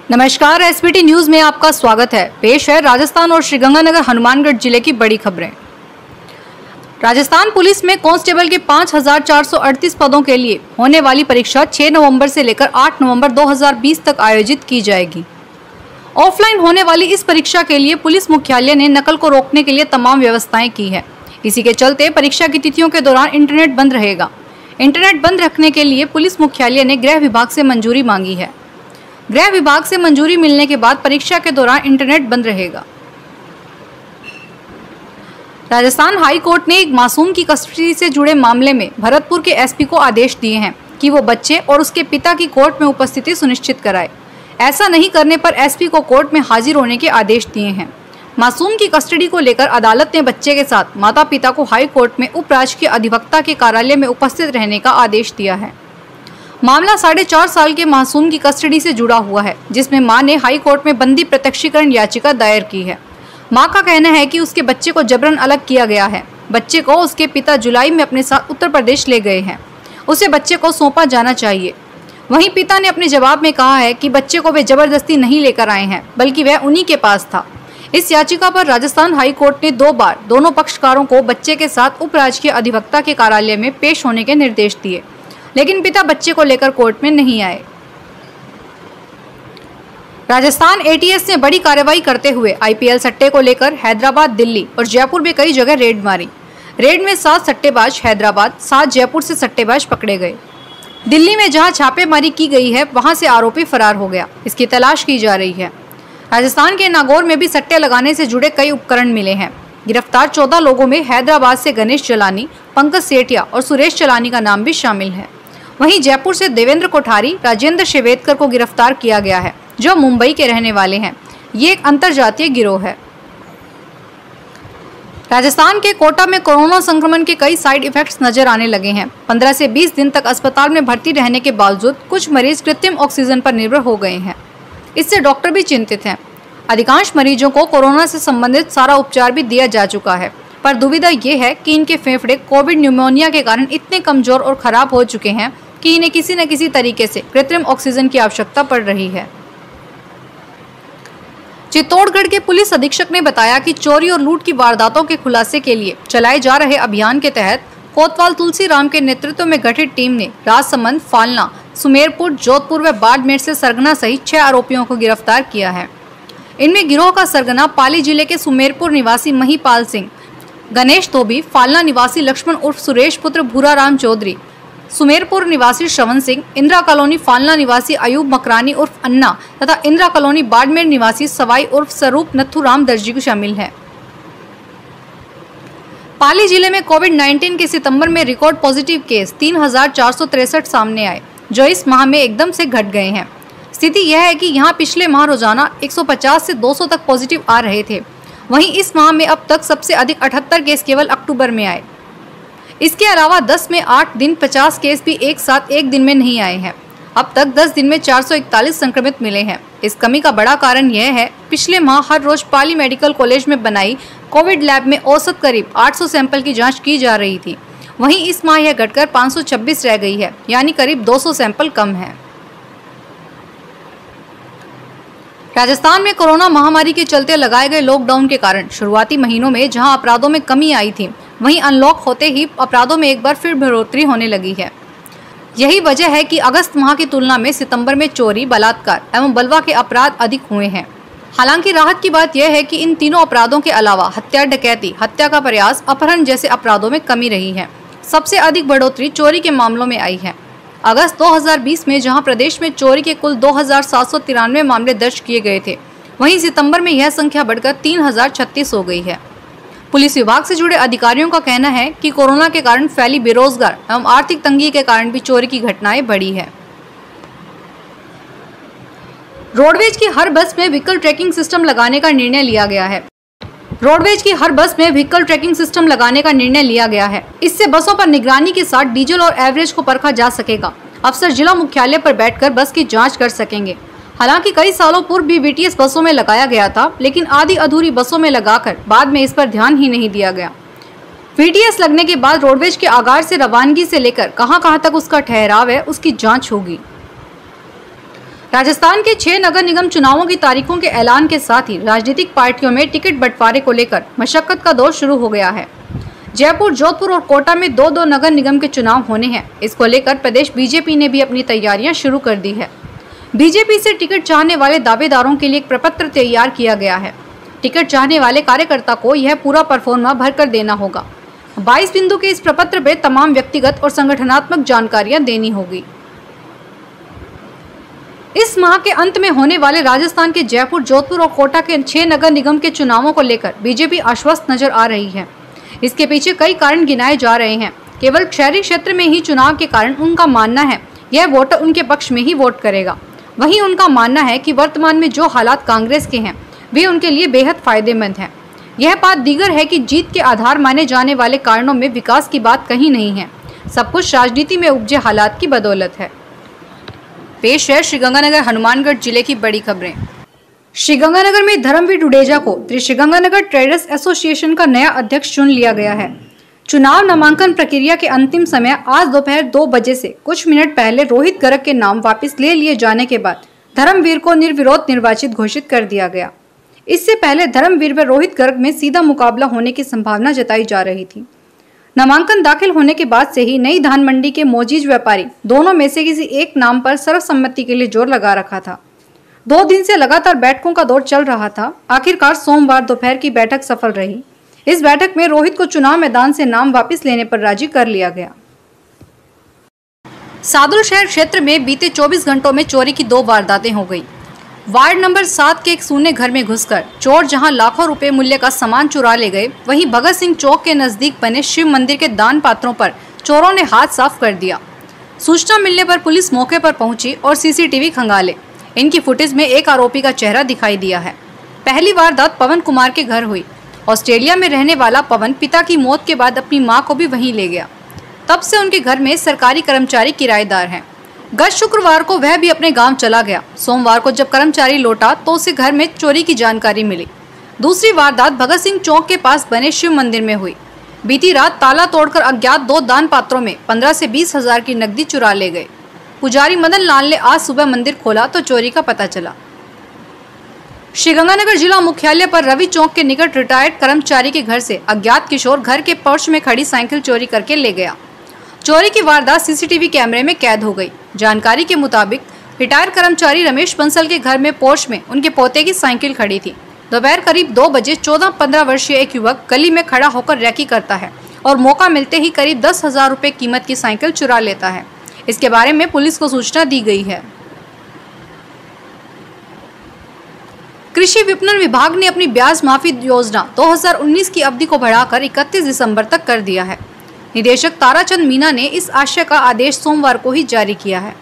नमस्कार, SBT news में आपका स्वागत है। पेश है राजस्थान और श्रीगंगानगर हनुमानगढ़ जिले की बड़ी खबरें। राजस्थान पुलिस में कांस्टेबल के 5,438 पदों के लिए होने वाली परीक्षा 6 नवंबर से लेकर 8 नवंबर 2020 तक आयोजित की जाएगी। ऑफलाइन होने वाली इस परीक्षा के लिए पुलिस मुख्यालय ने नकल को रोकने के लिए तमाम व्यवस्थाएं की है। इसी के चलते परीक्षा की तिथियों के दौरान इंटरनेट बंद रहेगा। इंटरनेट बंद रखने के लिए पुलिस मुख्यालय ने गृह विभाग से मंजूरी मांगी है। गृह विभाग से मंजूरी मिलने के बाद परीक्षा के दौरान इंटरनेट बंद रहेगा। राजस्थान हाई कोर्ट ने एक मासूम की कस्टडी से जुड़े मामले में भरतपुर के एसपी को आदेश दिए हैं कि वो बच्चे और उसके पिता की कोर्ट में उपस्थिति सुनिश्चित कराए। ऐसा नहीं करने पर एसपी को कोर्ट में हाजिर होने के आदेश दिए हैं। मासूम की कस्टडी को लेकर अदालत ने बच्चे के साथ माता पिता को हाई कोर्ट में उप राजकीय अधिवक्ता के कार्यालय में उपस्थित रहने का आदेश दिया है। मामला 4.5 साल के मासूम की कस्टडी से जुड़ा हुआ है, जिसमें मां ने हाई कोर्ट में बंदी प्रत्यक्षीकरण याचिका दायर की है। मां का कहना है कि उसके बच्चे को जबरन अलग किया गया है। बच्चे को उसके पिता जुलाई में अपने साथ उत्तर प्रदेश ले गए हैं। उसे बच्चे को सौंपा जाना चाहिए। वहीं पिता ने अपने जवाब में कहा है कि बच्चे को वे जबरदस्ती नहीं लेकर आए हैं, बल्कि वह उन्हीं के पास था। इस याचिका पर राजस्थान हाई कोर्ट ने 2 बार दोनों पक्षकारों को बच्चे के साथ उप राजकीय अधिवक्ता के कार्यालय में पेश होने के निर्देश दिए, लेकिन पिता बच्चे को लेकर कोर्ट में नहीं आए। राजस्थान एटीएस ने बड़ी कार्रवाई करते हुए आईपीएल सट्टे को लेकर हैदराबाद, दिल्ली और जयपुर में कई जगह रेड मारी। रेड में 7 सट्टेबाज हैदराबाद, 7 जयपुर से सट्टेबाज पकड़े गए। दिल्ली में जहां छापेमारी की गई है, वहां से आरोपी फरार हो गया। इसकी तलाश की जा रही है। राजस्थान के नागौर में भी सट्टे लगाने से जुड़े कई उपकरण मिले हैं। गिरफ्तार 14 लोगों में हैदराबाद से गणेश चलानी, पंकज सेठिया और सुरेश चलानी का नाम भी शामिल है। वहीं जयपुर से देवेंद्र कोठारी, राजेंद्र शेवेतकर को गिरफ्तार किया गया है, जो मुंबई के रहने वाले हैं। ये एक अंतर्जातीय गिरोह है। राजस्थान के कोटा में कोरोना संक्रमण के कई साइड इफेक्ट्स नजर आने लगे हैं। 15 से 20 दिन तक अस्पताल में भर्ती रहने के बावजूद कुछ मरीज कृत्रिम ऑक्सीजन पर निर्भर हो गए हैं। इससे डॉक्टर भी चिंतित हैं। अधिकांश मरीजों को कोरोना से संबंधित सारा उपचार भी दिया जा चुका है, पर दुविधा ये है कि इनके फेफड़े कोविड न्यूमोनिया के कारण इतने कमजोर और खराब हो चुके हैं कि इन्हें किसी न किसी तरीके से कृत्रिम ऑक्सीजन की आवश्यकता पड़ रही है। चित्तौड़गढ़ के पुलिस अधीक्षक ने बताया कि चोरी और लूट की वारदातों के खुलासे के लिए चलाए जा रहे अभियान के तहत कोतवाल तुलसीराम के नेतृत्व में गठित टीम ने राजसमंद, फालना, सुमेरपुर, जोधपुर व बाड़मेर से सरगना सहित 6 आरोपियों को गिरफ्तार किया है। इनमें गिरोह का सरगना पाली जिले के सुमेरपुर निवासी महिपाल सिंह, गणेश धोबी, फालना निवासी लक्ष्मण उर्फ सुरेश पुत्र भूराराम चौधरी, सुमेरपुर निवासी श्रवण सिंह, इंदिरा कॉलोनी फालना निवासी अयूब मकरानी उर्फ अन्ना तथा इंदिरा कॉलोनी बाड़मेर निवासी सवाई उर्फ स्वरूप नथुराम दर्जी शामिल है। पाली जिले में कोविड-19 के सितंबर में रिकॉर्ड पॉजिटिव केस 3,463 सामने आए, जो इस माह में एकदम से घट गए हैं। स्थिति यह है कि यहां पिछले माह रोजाना 150 से 200 तक पॉजिटिव आ रहे थे। वहीं इस माह में अब तक सबसे अधिक 78 केस केवल अक्टूबर में आए। इसके अलावा 10 में 8 दिन 50 केस भी एक साथ एक दिन में नहीं आए हैं। अब तक 10 दिन में 441 संक्रमित मिले हैं। इस कमी का बड़ा कारण यह है, पिछले माह हर रोज पाली मेडिकल कॉलेज में बनाई कोविड लैब में औसत करीब 800 सैंपल की जांच की जा रही थी। वहीं इस माह यह घटकर 526 रह गई है, यानी करीब 200 सैंपल कम है। राजस्थान में कोरोना महामारी के चलते लगाए गए लॉकडाउन के कारण शुरुआती महीनों में जहां अपराधों में कमी आई थी, वहीं अनलॉक होते ही अपराधों में एक बार फिर बढ़ोतरी होने लगी है। यही वजह है कि अगस्त माह की तुलना में सितंबर में चोरी, बलात्कार एवं बलवा के अपराध अधिक हुए हैं। हालांकि राहत की बात यह है कि इन तीनों अपराधों के अलावा हत्या, डकैती, हत्या का प्रयास, अपहरण जैसे अपराधों में कमी रही है। सबसे अधिक बढ़ोतरी चोरी के मामलों में आई है। अगस्त 2020 में जहां प्रदेश में चोरी के कुल 2,793 मामले दर्ज किए गए थे, वहीं सितंबर में यह संख्या बढ़कर 3,036 हो गई है। पुलिस विभाग से जुड़े अधिकारियों का कहना है कि कोरोना के कारण फैली बेरोजगार एवं आर्थिक तंगी के कारण भी चोरी की घटनाएं बढ़ी है। रोडवेज की हर बस में व्हीकल ट्रैकिंग सिस्टम लगाने का निर्णय लिया गया है। रोडवेज की हर बस में व्हीकल ट्रैकिंग सिस्टम लगाने का निर्णय लिया गया है। इससे बसों पर निगरानी के साथ डीजल और एवरेज को परखा जा सकेगा। अफसर जिला मुख्यालय पर बैठकर बस की जांच कर सकेंगे। हालांकि कई सालों पूर्व भी वीटीएस बसों में लगाया गया था, लेकिन आधी अधूरी बसों में लगाकर बाद में इस पर ध्यान ही नहीं दिया गया। वीटीएस लगने के बाद रोडवेज के आगार से रवानगी से लेकर कहां तक उसका ठहराव है, उसकी जांच होगी। राजस्थान के 6 नगर निगम चुनावों की तारीखों के ऐलान के साथ ही राजनीतिक पार्टियों में टिकट बंटवारे को लेकर मशक्कत का दौर शुरू हो गया है। जयपुर, जोधपुर और कोटा में 2-2 नगर निगम के चुनाव होने हैं। इसको लेकर प्रदेश बीजेपी ने भी अपनी तैयारियां शुरू कर दी है। बीजेपी से टिकट चाहने वाले दावेदारों के लिए एक प्रपत्र तैयार किया गया है। टिकट चाहने वाले कार्यकर्ता को यह पूरा परफॉर्मा भरकर देना होगा। 22 बिंदु के इस प्रपत्र में तमाम व्यक्तिगत और संगठनात्मक जानकारियां देनी होगी। इस माह के अंत में होने वाले राजस्थान के जयपुर, जोधपुर और कोटा के 6 नगर निगम के चुनावों को लेकर बीजेपी आश्वस्त नजर आ रही है। इसके पीछे कई कारण गिनाए जा रहे हैं। केवल शहरी क्षेत्र में ही चुनाव के कारण उनका मानना है यह वोटर उनके पक्ष में ही वोट करेगा। वहीं उनका मानना है कि वर्तमान में जो हालात कांग्रेस के हैं वे उनके लिए बेहद फायदेमंद हैं। यह बात दीगर है कि जीत के आधार माने जाने वाले कारणों में विकास की बात कहीं नहीं है। सब कुछ राजनीति में उपजे हालात की बदौलत है। पेश है श्रीगंगानगर हनुमानगढ़ जिले की बड़ी खबरें। श्रीगंगानगर में धर्मवीर डुडेजा को श्रीगंगानगर ट्रेडर्स एसोसिएशन का नया अध्यक्ष चुन लिया गया है। चुनाव नामांकन प्रक्रिया के अंतिम समय आज दोपहर 2 बजे से कुछ मिनट पहले रोहित गर्ग के नाम वापस ले लिए जाने के बाद धर्मवीर को निर्विरोध निर्वाचित घोषित कर दिया गया। इससे पहले धर्मवीर व रोहित गर्ग में सीधा मुकाबला होने की संभावना जताई जा रही थी। नामांकन दाखिल होने के बाद से ही नई धान मंडी के मोजीज व्यापारी दोनों में से किसी एक नाम पर सर्वसम्मति के लिए जोर लगा रखा था। 2 दिन से लगातार बैठकों का दौर चल रहा था। आखिरकार सोमवार दोपहर की बैठक सफल रही। इस बैठक में रोहित को चुनाव मैदान से नाम वापस लेने पर राजी कर लिया गया। सादुल शहर क्षेत्र में बीते 24 घंटों में चोरी की 2 वारदातें हो गई। वार्ड नंबर 7 के एक सूने घर में घुसकर चोर जहां लाखों रुपए मूल्य का सामान चुरा ले गए, वहीं भगत सिंह चौक के नजदीक बने शिव मंदिर के दान पात्रों पर चोरों ने हाथ साफ कर दिया। सूचना मिलने पर पुलिस मौके पर पहुंची और सीसीटीवी खंगाले। इनकी फुटेज में एक आरोपी का चेहरा दिखाई दिया है। पहली वारदात पवन कुमार के घर हुई। ऑस्ट्रेलिया में रहने वाला पवन पिता की मौत के बाद अपनी मां को भी वहीं ले गया। तब से उनके घर में सरकारी कर्मचारी किराएदार हैं। गत शुक्रवार को वह भी अपने गांव चला गया। सोमवार को जब कर्मचारी लौटा तो उसे घर में चोरी की जानकारी मिली। दूसरी वारदात भगत सिंह चौक के पास बने शिव मंदिर में हुई। बीती रात ताला तोड़कर अज्ञात 2 दान पात्रों में 15 से 20 हजार की नकदी चुरा ले गए। पुजारी मदन लाल ने आज सुबह मंदिर खोला तो चोरी का पता चला। श्रीगंगानगर जिला मुख्यालय पर रवि चौक के निकट रिटायर्ड कर्मचारी के घर से अज्ञात किशोर घर के पर्च में खड़ी साइकिल चोरी करके ले गया। चोरी की वारदात सीसीटीवी कैमरे में कैद हो गई। जानकारी के मुताबिक रिटायर्ड कर्मचारी रमेश बंसल के घर में पोर्च में उनके पोते की साइकिल खड़ी थी। दोपहर करीब 2 बजे 14-15 वर्षीय एक युवक गली में खड़ा होकर रैकी करता है और मौका मिलते ही करीब 10,000 रुपए कीमत की साइकिल चुरा लेता है। इसके बारे में पुलिस को सूचना दी गई है। कृषि विपणन विभाग ने अपनी ब्याज माफी योजना 2019 की अवधि को बढ़ाकर 31 दिसंबर तक कर दिया है। निदेशक ताराचंद मीना ने इस आशय का आदेश सोमवार को ही जारी किया है।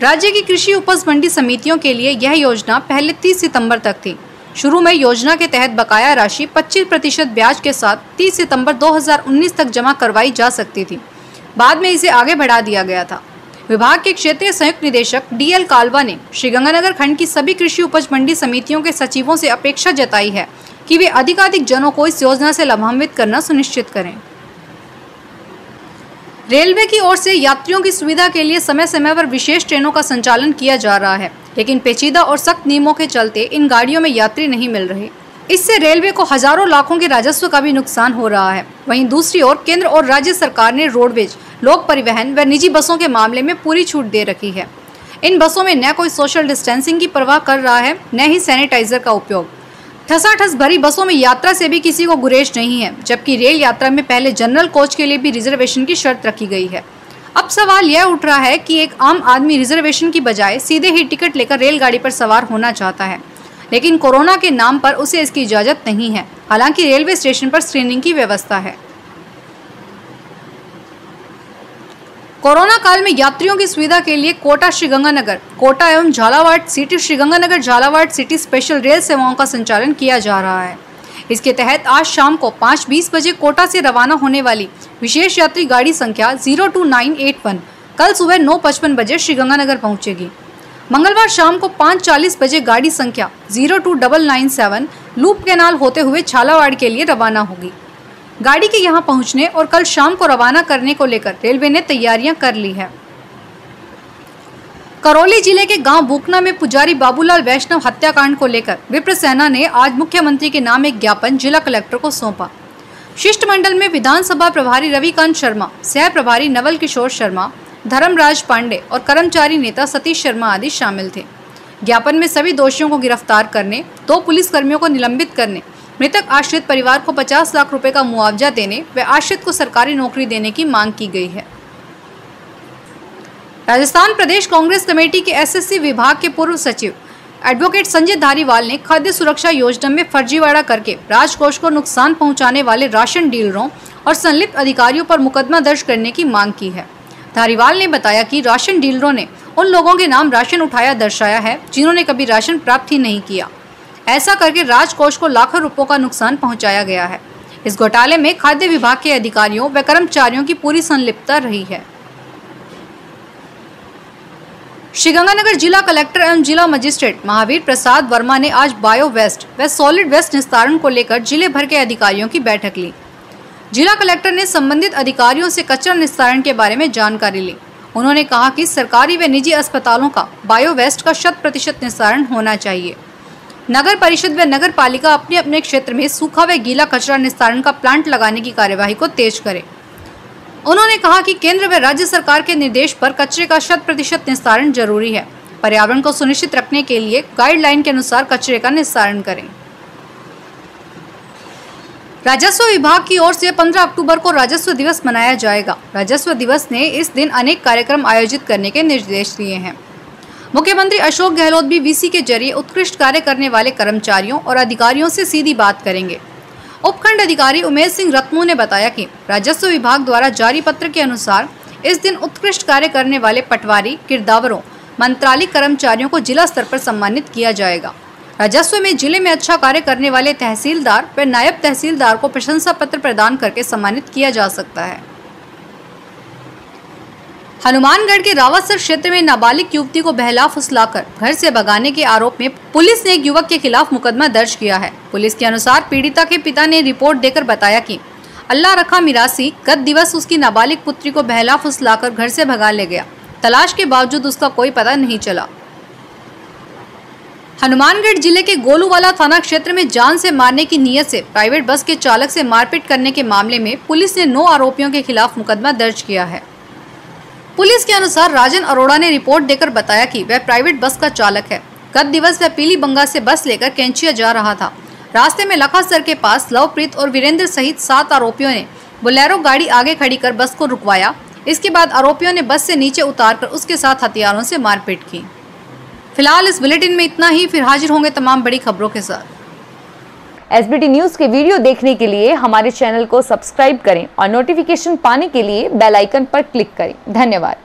राज्य की कृषि उपज मंडी समितियों के लिए यह योजना पहले 30 सितंबर तक थी। शुरू में योजना के तहत बकाया राशि 25% ब्याज के साथ 30 सितंबर 2019 तक जमा करवाई जा सकती थी। बाद में इसे आगे बढ़ा दिया गया था। विभाग के क्षेत्रीय संयुक्त निदेशक DL कालवा ने श्रीगंगानगर खंड की सभी कृषि उपज मंडी समितियों के सचिवों से अपेक्षा जताई है कि वे अधिकाधिक जनों को इस योजना से लाभान्वित करना सुनिश्चित करें। रेलवे की ओर से यात्रियों की सुविधा के लिए समय समय पर विशेष ट्रेनों का संचालन किया जा रहा है, लेकिन पेचीदा और सख्त नियमों के चलते इन गाड़ियों में यात्री नहीं मिल रहे। इससे रेलवे को हजारों लाखों के राजस्व का भी नुकसान हो रहा है। वहीं दूसरी ओर केंद्र और राज्य सरकार ने रोडवेज, लोक परिवहन व निजी बसों के मामले में पूरी छूट दे रखी है। इन बसों में न कोई सोशल डिस्टेंसिंग की परवाह कर रहा है, न ही सैनिटाइजर का उपयोग। ठसाठस भरी बसों में यात्रा से भी किसी को गुरेज नहीं है, जबकि रेल यात्रा में पहले जनरल कोच के लिए भी रिजर्वेशन की शर्त रखी गई है। अब सवाल यह उठ रहा है कि एक आम आदमी रिजर्वेशन की बजाय सीधे ही टिकट लेकर रेलगाड़ी पर सवार होना चाहता है, लेकिन कोरोना के नाम पर उसे इसकी इजाजत नहीं है। हालांकि रेलवे स्टेशन पर स्क्रीनिंग की व्यवस्था है। कोरोना काल में यात्रियों की सुविधा के लिए कोटा श्रीगंगानगर, कोटा एवं Jhalawar city Sriganganagar Jhalawar city special rail सेवाओं का संचालन किया जा रहा है। इसके तहत आज शाम को 5:20 बजे कोटा से रवाना होने वाली विशेष यात्री गाड़ी संख्या 02981 कल सुबह 9:55 बजे श्रीगंगानगर पहुंचेगी। मंगलवार शाम को 5:40 बजे गाड़ी संख्या 02997 लूप कैनाल होते हुए झालावाड़ के लिए रवाना होगी। गाड़ी के यहां पहुंचने और कल शाम को रवाना करने को लेकर रेलवे ने तैयारियां कर ली है। करौली जिले के गांव बुकना में पुजारी बाबूलाल वैष्णव हत्याकांड को लेकर विप्र सेना ने आज मुख्यमंत्री के नाम एक ज्ञापन जिला कलेक्टर को सौंपा। शिष्टमंडल में विधानसभा प्रभारी रविकांत शर्मा, सह प्रभारी नवल किशोर शर्मा, धर्मराज पांडे और कर्मचारी नेता सतीश शर्मा आदि शामिल थे। ज्ञापन में सभी दोषियों को गिरफ्तार करने, 2 पुलिसकर्मियों को निलंबित करने, मृतक आश्रित परिवार को 50 लाख रुपए का मुआवजा देने व आश्रित को सरकारी नौकरी देने की मांग की गई है। राजस्थान प्रदेश कांग्रेस कमेटी के एसएससी विभाग के पूर्व सचिव एडवोकेट संजय धारीवाल ने खाद्य सुरक्षा योजना में फर्जीवाड़ा करके राजकोष को नुकसान पहुंचाने वाले राशन डीलरों और संलिप्त अधिकारियों पर मुकदमा दर्ज करने की मांग की है। धारीवाल ने बताया कि राशन डीलरों ने उन लोगों के नाम राशन उठाया दर्शाया है जिन्होंने कभी राशन प्राप्त ही नहीं किया। ऐसा करके राजकोष को लाखों रुपयों का नुकसान पहुंचाया गया है। इस घोटाले में खाद्य विभाग के अधिकारियों व कर्मचारियों की पूरी संलिप्तता रही है। श्रीगंगानगर जिला कलेक्टर एवं जिला मजिस्ट्रेट महावीर प्रसाद वर्मा ने आज बायो वेस्ट व सॉलिड वेस्ट निस्तारण को लेकर जिले भर के अधिकारियों की बैठक ली। जिला कलेक्टर ने संबंधित अधिकारियों से कचरा निस्तारण के बारे में जानकारी ली। उन्होंने कहा कि सरकारी व निजी अस्पतालों का बायो वेस्ट का 100% निस्तारण होना चाहिए। नगर परिषद व नगर पालिका अपने अपने क्षेत्र में सूखा व गीला कचरा निस्तारण का प्लांट लगाने की कार्यवाही को तेज करे। उन्होंने कहा कि केंद्र व राज्य सरकार के निर्देश पर कचरे का 100% निस्तारण जरूरी है। पर्यावरण को सुनिश्चित रखने के लिए गाइडलाइन के अनुसार कचरे का निस्तारण करें। राजस्व विभाग की ओर से 15 अक्टूबर को राजस्व दिवस मनाया जाएगा। राजस्व दिवस ने इस दिन अनेक कार्यक्रम आयोजित करने के निर्देश दिए हैं। मुख्यमंत्री अशोक गहलोत भी वीसी के जरिए उत्कृष्ट कार्य करने वाले कर्मचारियों और अधिकारियों से सीधी बात करेंगे। उपखंड अधिकारी उमेश सिंह रत्मू ने बताया कि राजस्व विभाग द्वारा जारी पत्र के अनुसार इस दिन उत्कृष्ट कार्य करने वाले पटवारी, किरदावरों, मंत्रालय कर्मचारियों को जिला स्तर पर सम्मानित किया जाएगा। राजस्व में जिले में अच्छा कार्य करने वाले तहसीलदार व नायब तहसीलदार को प्रशंसा पत्र प्रदान करके सम्मानित किया जा सकता है। हनुमानगढ़ के रावतसर क्षेत्र में नाबालिग युवती को बहला फुसलाकर घर से भगाने के आरोप में पुलिस ने एक युवक के खिलाफ मुकदमा दर्ज किया है। पुलिस के अनुसार पीड़िता के पिता ने रिपोर्ट देकर बताया कि अल्लाह रखा मिरासी गत दिवस उसकी नाबालिग पुत्री को बहला फुसलाकर घर से भगा ले गया। तलाश के बावजूद उसका कोई पता नहीं चला। हनुमानगढ़ जिले के गोलूवाला थाना क्षेत्र में जान से मारने की नीयत से प्राइवेट बस के चालक से मारपीट करने के मामले में पुलिस ने 9 आरोपियों के खिलाफ मुकदमा दर्ज किया है। पुलिस के अनुसार राजन अरोड़ा ने रिपोर्ट देकर बताया कि वह प्राइवेट बस का चालक है। गत दिवस वह पीली बंगा से बस लेकर कैंचिया जा रहा था। रास्ते में लखासर के पास लवप्रीत और वीरेंद्र सहित 7 आरोपियों ने बोलेरो गाड़ी आगे खड़ी कर बस को रुकवाया। इसके बाद आरोपियों ने बस से नीचे उतारकर उसके साथ हथियारों से मारपीट की। फिलहाल इस बुलेटिन में इतना ही। फिर हाजिर होंगे तमाम बड़ी खबरों के साथ। एसबीटी न्यूज के वीडियो देखने के लिए हमारे चैनल को सब्सक्राइब करें और नोटिफिकेशन पाने के लिए बेल आइकन पर क्लिक करें। धन्यवाद।